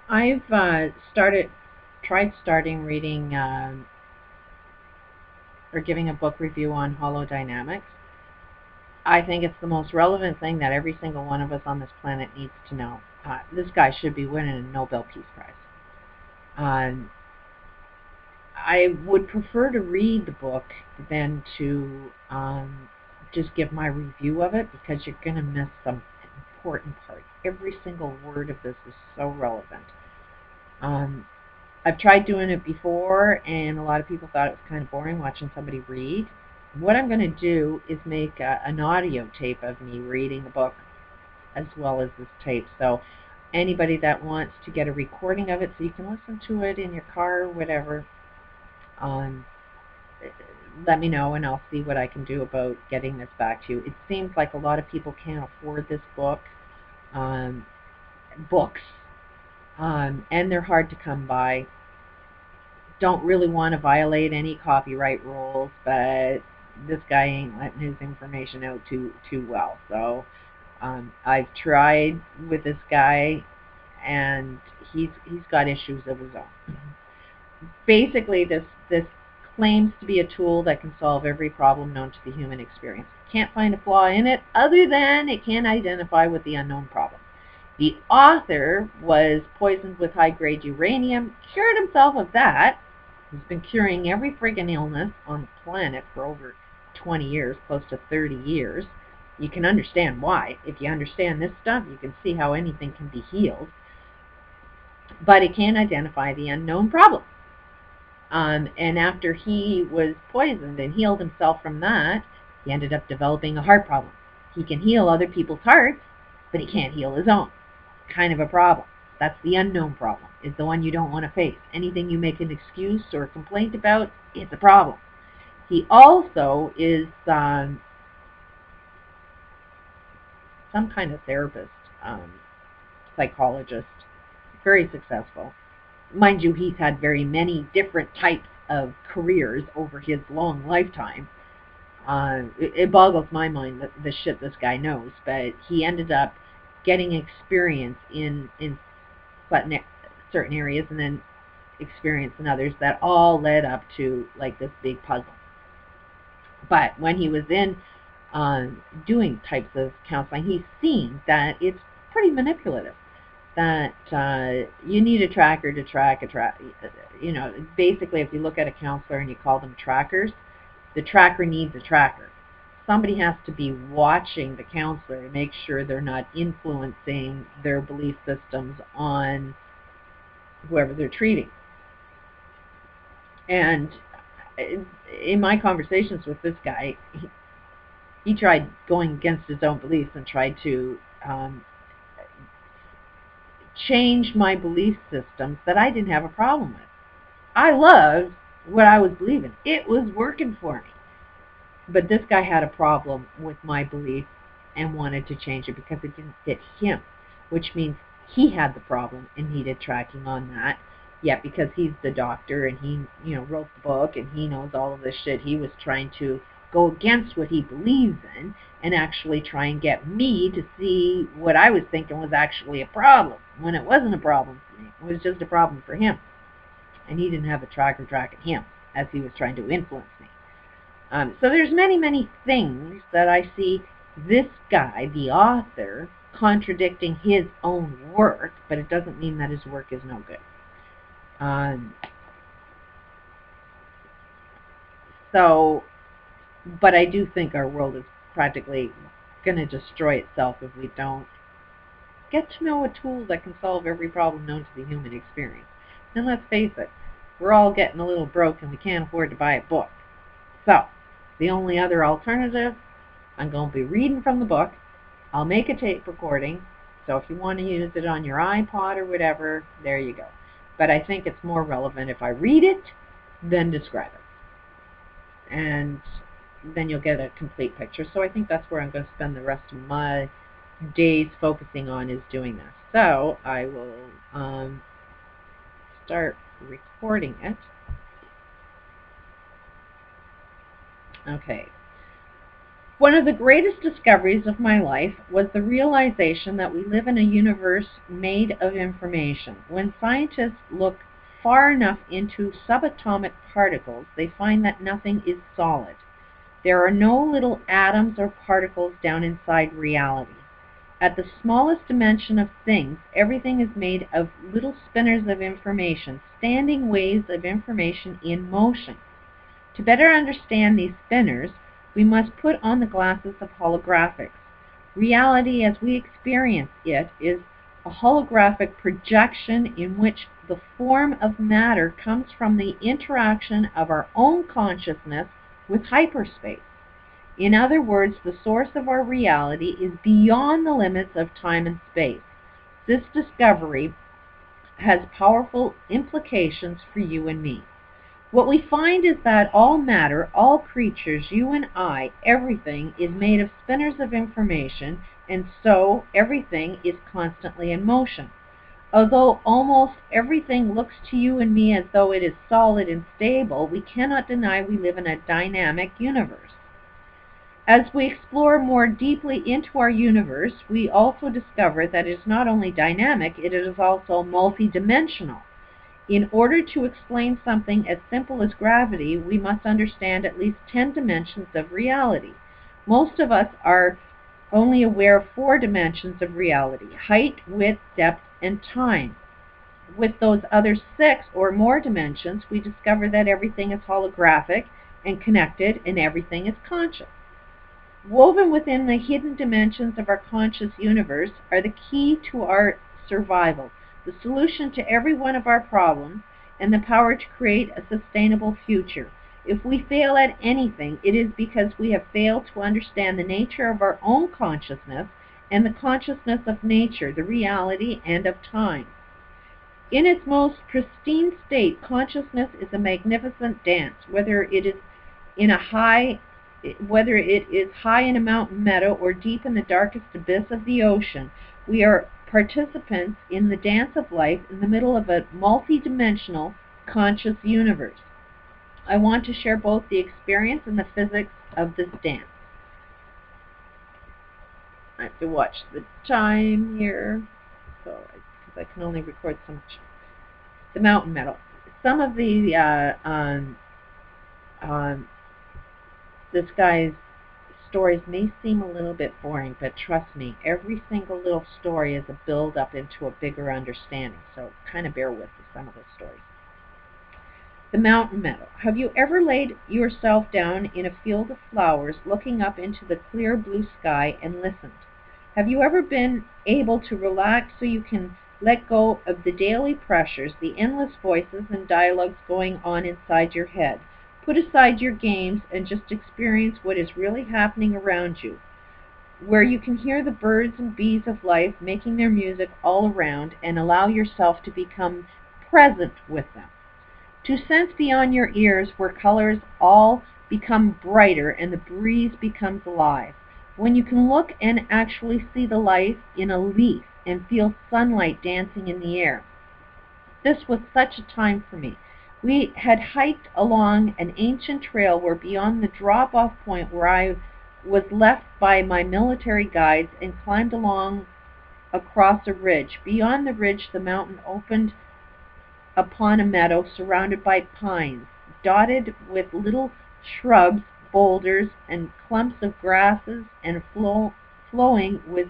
I've tried starting reading or giving a book review on holodynamics. I think it's the most relevant thing that every single one of us on this planet needs to know. This guy should be winning a Nobel Peace Prize. Um, I would prefer to read the book than to just give my review of it, because you're going to miss some important parts. Every single word of this is so relevant. Um, I've tried doing it before, and a lot of people thought it was kind of boring watching somebody read. What I'm going to do is make an audio tape of me reading the book as well as this tape. So anybody that wants to get a recording of it so you can listen to it in your car or whatever, um, let me know and I'll see what I can do about getting this back to you. It seems like a lot of people can't afford this um, books, and they're hard to come by. Don't really want to violate any copyright rules, but this guy ain't letting his information out too well. So I've tried with this guy, and he's got issues of his own. Basically, this claims to be a tool that can solve every problem known to the human experience. Can't find a flaw in it other than it can identify with the unknown problem. The author was poisoned with high-grade uranium, cured himself of that. He's been curing every friggin' illness on the planet for over 20 years, close to 30 years. You can understand why. If you understand this stuff, you can see how anything can be healed. But it can't identify the unknown problem. And after he was poisoned and healed himself from that, he ended up developing a heart problem. He can heal other people's hearts, but he can't heal his own. Kind of a problem. That's the unknown problem, is the one you don't want to face. Anything you make an excuse or a complaint about, it's a problem. He also is some kind of therapist, psychologist, very successful. Mind you, he's had very many different types of careers over his long lifetime. It boggles my mind the shit this guy knows, but he ended up getting experience in certain areas and then experience in others that all led up to like this big puzzle. But when he was in doing types of counseling, he's seen that it's pretty manipulative. That you need a tracker to track a track. You know, basically, if you look at a counselor and you call them trackers, the tracker needs a tracker. Somebody has to be watching the counselor to make sure they're not influencing their belief systems on whoever they're treating. And in my conversations with this guy, he tried going against his own beliefs and tried to change my belief systems that I didn't have a problem with. I loved what I was believing. It was working for me. But this guy had a problem with my belief and wanted to change it because it didn't fit him, which means he had the problem and needed tracking on that. Yet because he's the doctor and he, wrote the book and he knows all of this shit, he was trying to go against what he believes in and actually try and get me to see what I was thinking was actually a problem, when it wasn't a problem for me. It was just a problem for him. And he didn't have a tracker tracking him as he was trying to influence me. So there's many, many things that I see this guy, the author, contradicting his own work, but it doesn't mean that his work is no good. But I do think our world is practically going to destroy itself if we don't get to know a tool that can solve every problem known to the human experience. And let's face it, we're all getting a little broke and we can't afford to buy a book. So, the only other alternative, I'm going to be reading from the book. I'll make a tape recording, so if you want to use it on your iPod or whatever, there you go. But I think it's more relevant if I read it than describe it. And then you'll get a complete picture. So I think that's where I'm going to spend the rest of my days focusing on, is doing this. So I will start recording it. . Okay. One of the greatest discoveries of my life was the realization that we live in a universe made of information. When scientists look far enough into subatomic particles, they find that nothing is solid. There are no little atoms or particles down inside reality. At the smallest dimension of things, everything is made of little spinners of information, standing waves of information in motion. To better understand these spinners, we must put on the glasses of holographics. Reality as we experience it is a holographic projection in which the form of matter comes from the interaction of our own consciousness with hyperspace. In other words, the source of our reality is beyond the limits of time and space. This discovery has powerful implications for you and me. What we find is that all matter, all creatures, you and I, everything is made of spinners of information, and so everything is constantly in motion. Although almost everything looks to you and me as though it is solid and stable, we cannot deny we live in a dynamic universe. As we explore more deeply into our universe, we also discover that it is not only dynamic, it is also multidimensional. In order to explain something as simple as gravity, we must understand at least 10 dimensions of reality. Most of us are only aware of 4 dimensions of reality: height, width, depth, and time. With those other 6 or more dimensions, we discover that everything is holographic and connected, and everything is conscious. Woven within the hidden dimensions of our conscious universe are the key to our survival, the solution to every one of our problems, and the power to create a sustainable future. If we fail at anything, it is because we have failed to understand the nature of our own consciousness and the consciousness of nature, the reality, and of time. In its most pristine state, consciousness is a magnificent dance, whether it is high in a mountain meadow or deep in the darkest abyss of the ocean. We are participants in the dance of life in the middle of a multidimensional conscious universe. I want to share both the experience and the physics of this dance. I have to watch the time here, because I can only record so much. The mountain meadow. Some of the this guy's stories may seem a little bit boring, but trust me, every single little story is a build-up into a bigger understanding, so kind of bear with some of the stories. The mountain meadow. Have you ever laid yourself down in a field of flowers, looking up into the clear blue sky, and listened? Have you ever been able to relax so you can let go of the daily pressures, the endless voices and dialogues going on inside your head? Put aside your games and just experience what is really happening around you, where you can hear the birds and bees of life making their music all around, and allow yourself to become present with them. To sense beyond your ears, where colors all become brighter and the breeze becomes alive. When you can look and actually see the life in a leaf and feel sunlight dancing in the air. This was such a time for me. We had hiked along an ancient trail where beyond the drop-off point where I was left by my military guides, and climbed along across a ridge. Beyond the ridge, the mountain opened upon a meadow surrounded by pines, dotted with little shrubs, boulders, and clumps of grasses, and flowing with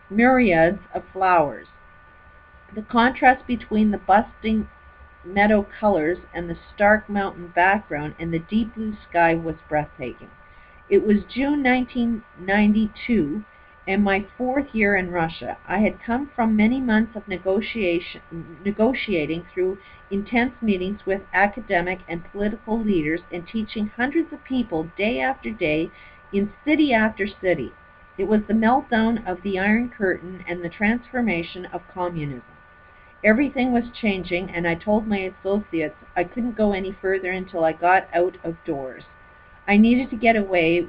myriads of flowers. The contrast between the busting meadow colors and the stark mountain background and the deep blue sky was breathtaking. It was June 1992 and my 4th year in Russia. I had come from many months of negotiating through intense meetings with academic and political leaders and teaching hundreds of people day after day in city after city. It was the meltdown of the Iron Curtain and the transformation of communism. Everything was changing, and I told my associates I couldn't go any further until I got out of doors. I needed to get away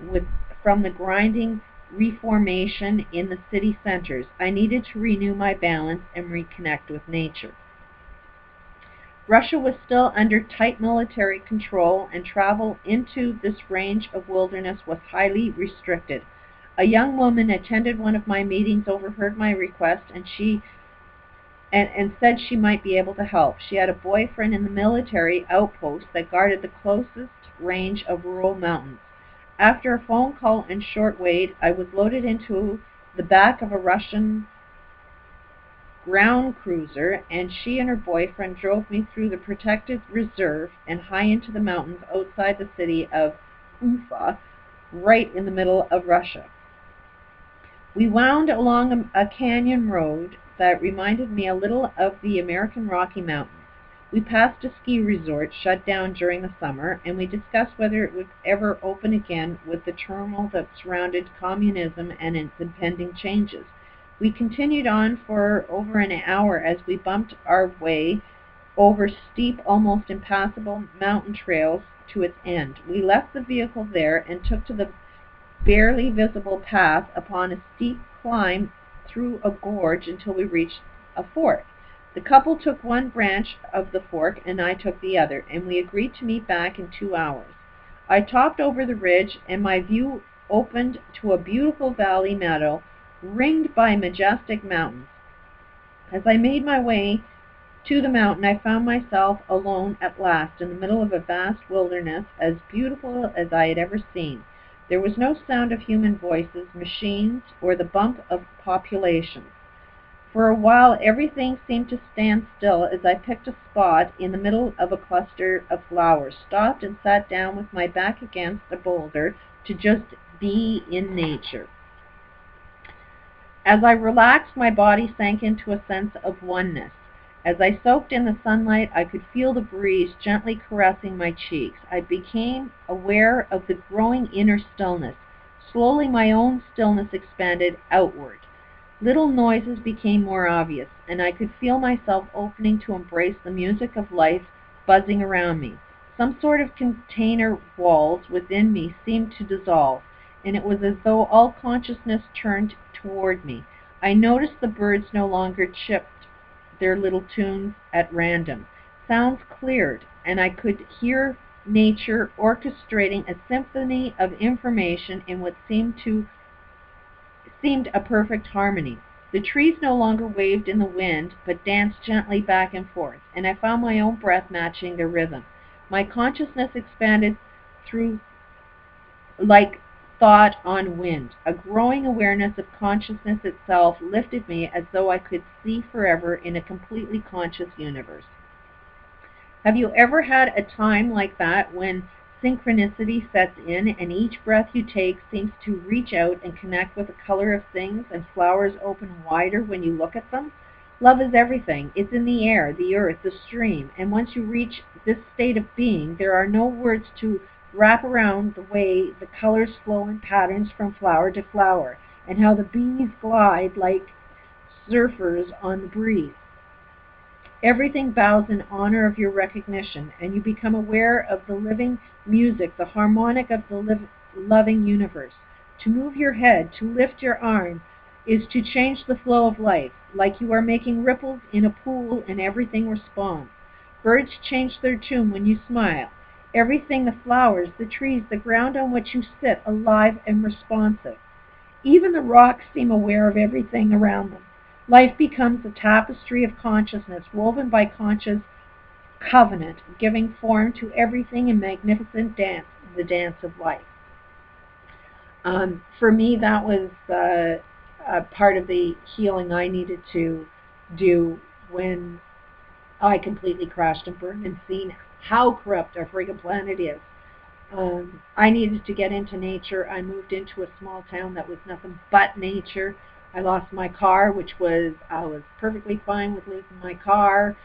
from the grinding reformation in the city centers. I needed to renew my balance and reconnect with nature. Russia was still under tight military control, and travel into this range of wilderness was highly restricted. A young woman attended one of my meetings, overheard my request, and said she might be able to help. She had a boyfriend in the military outpost that guarded the closest range of rural mountains. After a phone call and short wait, I was loaded into the back of a Russian ground cruiser, and she and her boyfriend drove me through the protected reserve and high into the mountains outside the city of Ufa, right in the middle of Russia. We wound along a canyon road that reminded me a little of the American Rocky Mountains. We passed a ski resort shut down during the summer, and we discussed whether it would ever open again with the turmoil that surrounded communism and its impending changes. We continued on for over an hour as we bumped our way over steep, almost impassable mountain trails to its end. We left the vehicle there and took to the barely visible path upon a steep climb through a gorge until we reached a fork. The couple took one branch of the fork and I took the other, and we agreed to meet back in 2 hours. I topped over the ridge, and my view opened to a beautiful valley meadow ringed by majestic mountains. As I made my way to the mountain, I found myself alone at last in the middle of a vast wilderness as beautiful as I had ever seen. There was no sound of human voices, machines, or the bump of populations. For a while everything seemed to stand still as I picked a spot in the middle of a cluster of flowers, stopped and sat down with my back against a boulder to just be in nature. As I relaxed, my body sank into a sense of oneness. As I soaked in the sunlight, I could feel the breeze gently caressing my cheeks. I became aware of the growing inner stillness. Slowly my own stillness expanded outward. Little noises became more obvious, and I could feel myself opening to embrace the music of life buzzing around me. Some sort of container walls within me seemed to dissolve, and it was as though all consciousness turned toward me. I noticed the birds no longer chirped their little tunes at random. Sounds cleared, and I could hear nature orchestrating a symphony of information in what seemed a perfect harmony. The trees no longer waved in the wind, but danced gently back and forth, and I found my own breath matching their rhythm. My consciousness expanded through like thought on wind. A growing awareness of consciousness itself lifted me as though I could see forever in a completely conscious universe. Have you ever had a time like that when synchronicity sets in and each breath you take seems to reach out and connect with the color of things, and flowers open wider when you look at them? Love is everything. It's in the air, the earth, the stream, and once you reach this state of being, there are no words to wrap around the way the colors flow in patterns from flower to flower, and how the bees glide like surfers on the breeze. Everything bows in honor of your recognition, and you become aware of the living music, the harmonic of the loving universe. To move your head, to lift your arm, is to change the flow of life, like you are making ripples in a pool and everything responds. Birds change their tune when you smile. Everything, the flowers, the trees, the ground on which you sit, alive and responsive. Even the rocks seem aware of everything around them. Life becomes a tapestry of consciousness, woven by conscious covenant, giving form to everything in magnificent dance, the dance of life. For me, that was part of the healing I needed to do when I completely crashed and burned and seen how corrupt our friggin' planet is. I needed to get into nature. I moved into a small town that was nothing but nature. I lost my car, I was perfectly fine with losing my car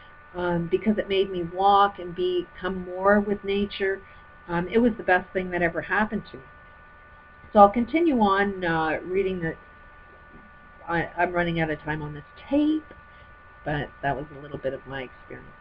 because it made me walk and become more with nature. It was the best thing that ever happened to me. So I'll continue on reading I'm running out of time on this tape, but that was a little bit of my experience.